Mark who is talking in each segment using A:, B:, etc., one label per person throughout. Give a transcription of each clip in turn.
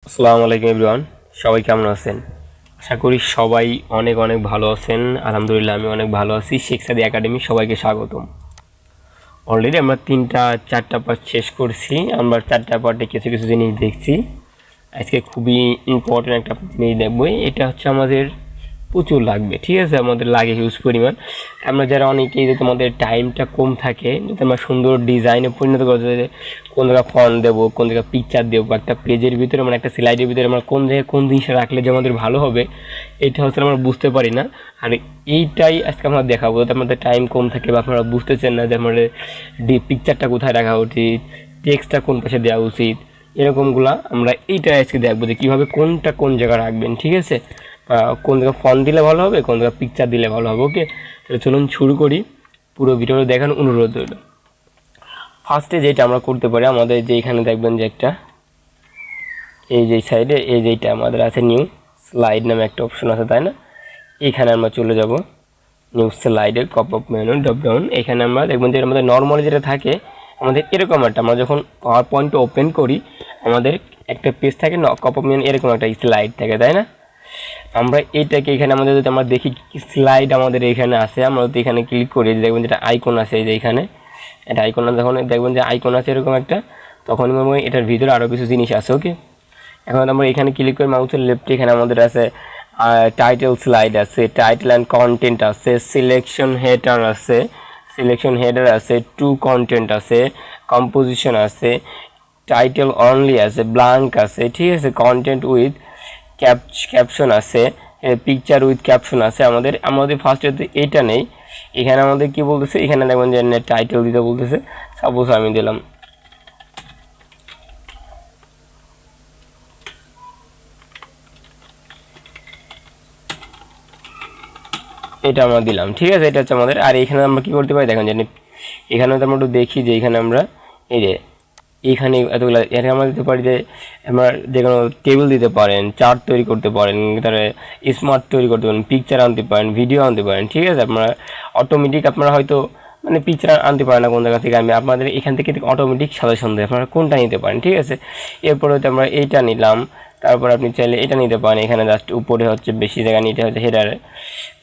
A: আসসালামু আলাইকুম এভরিওয়ান, সবাই কেমন আছেন? আশা করি সবাই অনেক অনেক ভালো আছেন। আলহামদুলিল্লাহ আমি অনেক ভালো আছি। শেখসাদি একাডেমি সবাইকে স্বাগতম। অলরেডি আমরা 3-4টা পার্ট শেষ করছি। আমরা 4টা পার্টে কিছু কিছু জিনিস দেখছি। আজকে খুবই ইম্পর্টেন্ট একটা জিনিস দেখবো। এটা হচ্ছে আমাদের প্রচুর লাগবে, ঠিক আছে? আমাদের লাগে হিউজ পরিমাণ। আমরা যারা অনেকেই যাতে আমাদের টাইমটা কম থাকে, যাতে আমরা সুন্দর ডিজাইনে পরিণত করতে, কোন জায়গায় ফন্ট দেবো, কোন জায়গায় পিকচার দেবো, একটা পেজের ভিতরে মানে একটা স্লাইডের ভিতরে আমরা কোন জায়গায় কোন জিনিসটা রাখলে যে আমাদের ভালো হবে, এটা হচ্ছে আমরা বুঝতে পারি না। আর এইটাই আজকে আমরা দেখাবো, যাতে আমাদের টাইম কম থাকে বা আপনারা বুঝতেছেন না যে আমাদের পিকচারটা কোথায় রাখা উচিত, টেক্সটটা কোন পাশে দেওয়া উচিত, এরকমগুলা আমরা এইটাই আজকে দেখবো যে কীভাবে কোনটা কোন জায়গায় রাখবেন, ঠিক আছে? কোন জায়গায় ফন্ট দিলে ভালো হবে, কোন জায়গায় পিকচার দিলে ভালো হবে। ওকে, তাহলে চলুন শুরু করি। পুরো ভিডিওটা দেখার অনুরোধ রইল। ফার্স্টে যেটা আমরা করতে পারি, আমাদের যে এখানে দেখবেন যে একটা এই যে সাইডে এই যেটা আমাদের আছে নিউ স্লাইড নামে একটা অপশন আছে, তাই না? এখানে আমরা চলে যাব নিউ স্লাইডের pop up menu drop down. এখানে আমরা দেখবেন যে আমাদের নর্মালি যেটা থাকে আমাদের এরকম একটা, আমরা যখন পাওয়ার পয়েন্ট ওপেন করি আমাদের একটা পেজ থাকে না, পপ আপ মেনু এরকম একটা স্লাইড থাকে, তাই না? আমরা এইটাকে এখানে আমাদের যদি আমরা দেখি স্লাইড আমাদের এখানে আছে, আমরা যদি এখানে ক্লিক করি দেখবেন যেটা আইকন আছে এই যে এখানে এটা আইকন, যখন দেখবেন যে আইকন আছে এরকম একটা, তখন এটার ভিতরে আরও কিছু জিনিস আছে। ওকে, এখন আমরা এখানে ক্লিক করে মাউসের লেফটে এখানে আমাদের আছে টাইটেল স্লাইড আছে, টাইটেল অ্যান্ড কন্টেন্ট আছে, সিলেকশন হেডার আছে, টু কন্টেন্ট আছে, কম্পোজিশন আছে, টাইটেল অনলি আছে, ব্ল্যাঙ্ক আছে, ঠিক আছে, কন্টেন্ট উইথ ক্যাপশন আছে, পিকচার উইথ ক্যাপশন আছে। আমাদের ফার্স্টে এইটা নেই। এখানে আমাদের কি বলতেছে, এখানে দেখবেন যে টাইটেল দিতে বলতেছে। সাপোজ আমি দিলাম এটা আমরা দিলাম, ঠিক আছে? এটা হচ্ছে আমাদের। আর এখানে আমরা কি করতে পারি দেখেন যে এখানে আমরা একটু দেখি যে এখানে আমরা এই যে এখানে এতগুলো এখানে আমরা দিতে পারি যে আমরা যে কোনো টেবিল দিতে পারেন, চার্ট তৈরি করতে পারেন, তারপরে স্মার্ট তৈরি করতে পারেন, পিকচার আনতে পারেন, ভিডিও আনতে পারেন, ঠিক আছে? আপনারা অটোমেটিক আপনারা হয়তো মানে পিকচার আনতে পারেন না কোন জায়গা থেকে, আমি আপনাদের এখান থেকে অটোমেটিক সাজেশন দেয় আপনারা কোনটা নিতে পারেন, ঠিক আছে? এরপরে হয়তো আমরা এইটা নিলাম, তারপর আপনি চাইলে এটা নিতে পারেন। এখানে জাস্ট উপরে হচ্ছে বেশি জায়গা নিতে হচ্ছে হেডারে।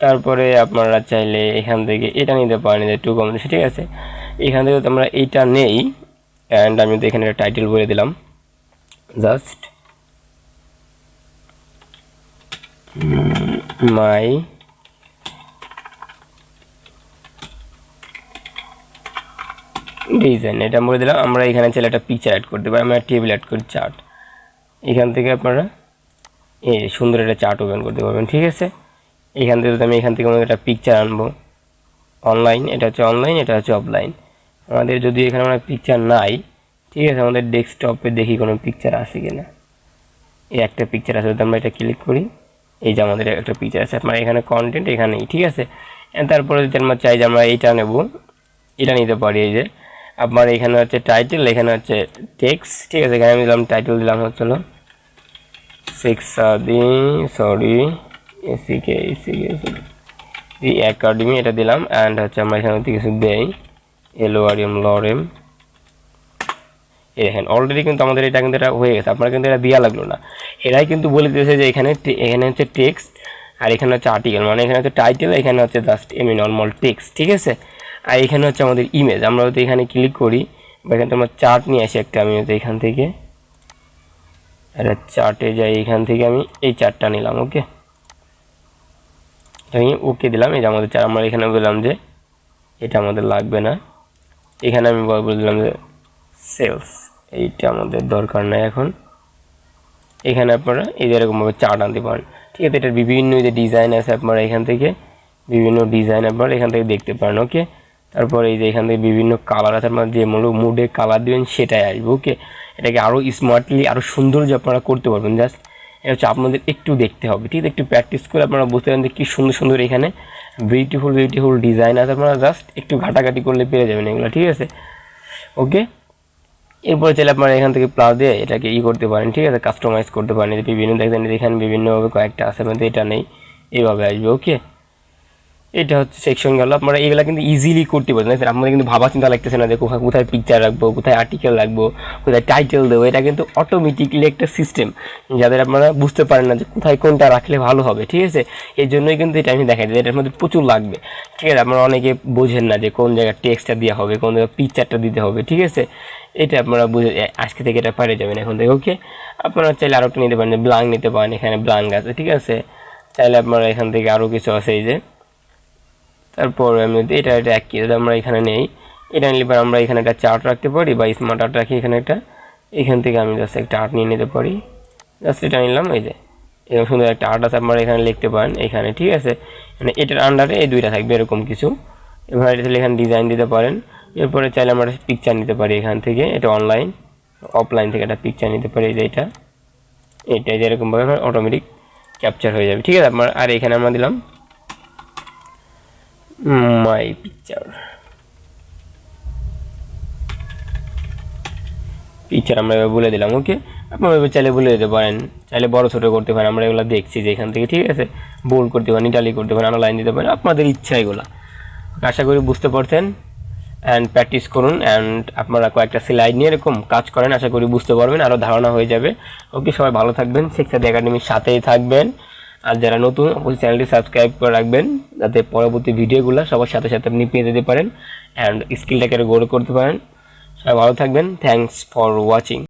A: তারপরে আপনারা চাইলে এখান থেকে এটা নিতে পারেন যে টু কম্বিনেশন, ঠিক আছে? এখান থেকে তো আমরা এইটা নেই, অ্যান্ড আমি তো এখানে একটা টাইটেল বলে দিলাম জাস্ট মাই ডিজাইন, এটা বলে দিলাম। আমরা এখানে চাইলে একটা পিকচার অ্যাড করতে পারি, আমরা টেবিল অ্যাড করি চার্ট। এখান থেকে আপনারা এই সুন্দর একটা চার্ট ওপেন করতে পারবেন, ঠিক আছে? এখান থেকে আমি এখান থেকে আমাদের একটা পিকচার আনবো অনলাইন, এটা হচ্ছে অনলাইন, এটা হচ্ছে অফলাইন। আমাদের যদি এখানে আমরা পিকচার নাই, ঠিক আছে, আমাদের ডেস্কটপে দেখি কোনো পিকচার আছে কিনা। এই একটা পিকচার আছে, যদি আমরা এটা ক্লিক করি এই যে আমাদের একটা পিকচার আছে। আপনার এখানে কন্টেন্ট এখানেই, ঠিক আছে? তারপরে যদি আমরা চাই যে আমরা এইটা নেব, এটা নিতে পারি। এই যে আপনার এখানে হচ্ছে টাইটেল, এখানে হচ্ছে টেক্সট, ঠিক আছে? এখানে আমি দিলাম টাইটেল দিলাম হচ্ছিল শেখসাদি এসিকে দি একাডেমি, এটা দিলাম। অ্যান্ড হচ্ছে আমরা এখানে কিছু দেই এলোয়ারিয়াম লরেম। দেখেন অলরেডি কিন্তু আমাদের এটা কিন্তু এটা হয়ে গেছে, আপনারা কিন্তু এটা দেওয়া লাগলো না। এরাই কিন্তু বলে দিয়েছে যে এখানে হচ্ছে টেক্সট আর এখানে হচ্ছে আর্টিকেল, মানে এখানে হচ্ছে টাইটেল, এখানে হচ্ছে জাস্ট এমনি নর্মাল টেক্সট, ঠিক আছে? আর এখানে হচ্ছে আমাদের ইমেজ। আমরা যদি এখানে ক্লিক করি বা এখান থেকে আমরা চার্ট নিয়ে আসি একটা, আমি হয়তো এখান থেকে একটা চার্টে যাই, এখান থেকে আমি এই চার্টটা নিলাম। ওকে, আমি ওকে দিলাম। এই যে আমাদের চার্ট, আমরা এখানে বললাম যে এটা আমাদের লাগবে না। এখানে আমি বলে দিলাম যে সেলস, এইটা আমাদের দরকার নাই এখন। এখানে আপনারা এই যে এরকমভাবে চার্ট আনতে পারেন, ঠিক আছে? এটার বিভিন্ন যে ডিজাইন আছে, আপনারা এখান থেকে বিভিন্ন ডিজাইন আপনারা এখান থেকে দেখতে পারেন। ওকে, তারপরে এই যে এখান থেকে বিভিন্ন কালার আছে, আপনারা যে মুডে কালার দেবেন সেটাই আসবে। ওকে, এটাকে আরও স্মার্টলি আরও সৌন্দর্য আপনারা করতে পারবেন। জাস্ট এটা হচ্ছে আপনাদের একটু দেখতে হবে, ঠিক আছে? একটু প্র্যাকটিস করে আপনারা বুঝতে পারেন যে কী সুন্দর সুন্দর এখানে বিউটিফুল ডিজাইন আছে। আপনারা জাস্ট একটু ঘাটাঘাটি করলে পেরে যাবেন এগুলো, ঠিক আছে? ওকে, এরপরে চাইলে আপনারা এখান থেকে প্লাস দিয়ে এটাকে করতে পারেন, ঠিক আছে? কাস্টমাইজ করতে পারেন। বিভিন্ন দেখবেন এখানে বিভিন্নভাবে কয়েকটা আছে, কিন্তু এটা নেই, এইভাবে আসবে। ওকে, এটা হচ্ছে সেকশন গেল। আপনারা এগুলো কিন্তু ইজিলি করতে পারেন, আপনাদের কিন্তু ভাবা চিন্তা লাগতেছে না যে কোথায় পিকচার রাখবো, কোথায় আর্টিকেল রাখবো, কোথায় টাইটেল দেবো। এটা কিন্তু অটোমেটিকলি একটা সিস্টেম, যাদের আপনারা বুঝতে পারেন না যে কোথায় কোনটা রাখলে ভালো হবে। ঠিক আছে, এই জন্যই কিন্তু এটা আমি দেখাই দিই, এটার মধ্যে প্রচুর লাগবে। ঠিক আছে, আপনারা অনেকে বোঝেন না যে কোন জায়গায় টেক্সটটা দেওয়া হবে, কোন জায়গায় পিকচারটা দিতে হবে। ঠিক আছে, এটা আপনারা বুঝে আজকে থেকে এটা পারে যাবেন এখন থেকে। ওকে, আপনারা চাইলে আরও একটা নিতে পারেন, যে ব্লাঙ্ক নিতে পারেন, এখানে ব্লাঙ্ক আছে। ঠিক আছে, চাইলে আপনারা এখান থেকে আরও কিছু আছে, এই যে তারপর আমি এটা এক কি আমরা এখানে নেই, এটা নিলে পরে আমরা এখানে একটা চার্ট রাখতে পারি বা স্মার্ট আর্ট রাখি এখানে একটা। এখান থেকে আমি জাস্ট একটা আর্ট নিয়ে নিতে পারি, জাস্ট এটা নিলাম। এই যে এরকম সুন্দর একটা আর্ট আছে, আপনারা এখানে লিখতে পারেন এখানে। ঠিক আছে, মানে এটার আন্ডারে এই দুইটা থাকবে এরকম কিছু। এবার এটা এখানে ডিজাইন দিতে পারেন। এরপরে চাইলে আমরা পিকচার নিতে পারি এখান থেকে, এটা অনলাইন অফলাইন থেকে একটা পিকচার নিতে পারি, যে এটা যেরকমভাবে অটোমেটিক ক্যাপচার হয়ে যাবে। ঠিক আছে, আপনার আর এখানে আমরা দিলাম মাই পিকচার আমরা এবার বলে দিলাম। ওকে, আপনারা এবার চাইলে বলে দিতে পারেন, চাইলে বড় ছোটো করতে পারেন। আমরা এগুলো দেখছি যে এখান থেকে। ঠিক আছে, বোল্ড করতে পারেন, ইটালি করতে পারেন, আনো লাইন দিতে পারেন, আপনাদের ইচ্ছা এগুলো। আশা করি বুঝতে পারছেন, অ্যান্ড প্র্যাকটিস করুন, অ্যান্ড আপনারা কয়েকটা স্লাইড নিয়ে এরকম কাজ করেন, আশা করি বুঝতে পারবেন, আরও ধারণা হয়ে যাবে। ওকে, সবাই ভালো থাকবেন, শেখসাদি একাডেমির সাথেই থাকবেন। আর যারা নতুন, অবশ্যই চ্যানেলটি সাবস্ক্রাইব করে রাখবেন, যাতে পরবর্তী ভিডিওগুলো সবার সাথে সাথে আপনি পেয়ে যেতে পারেন, অ্যান্ড স্কিলটাকে গ্রো করতে পারেন। সবাই ভালো থাকবেন, থ্যাংকস ফর ওয়াচিং।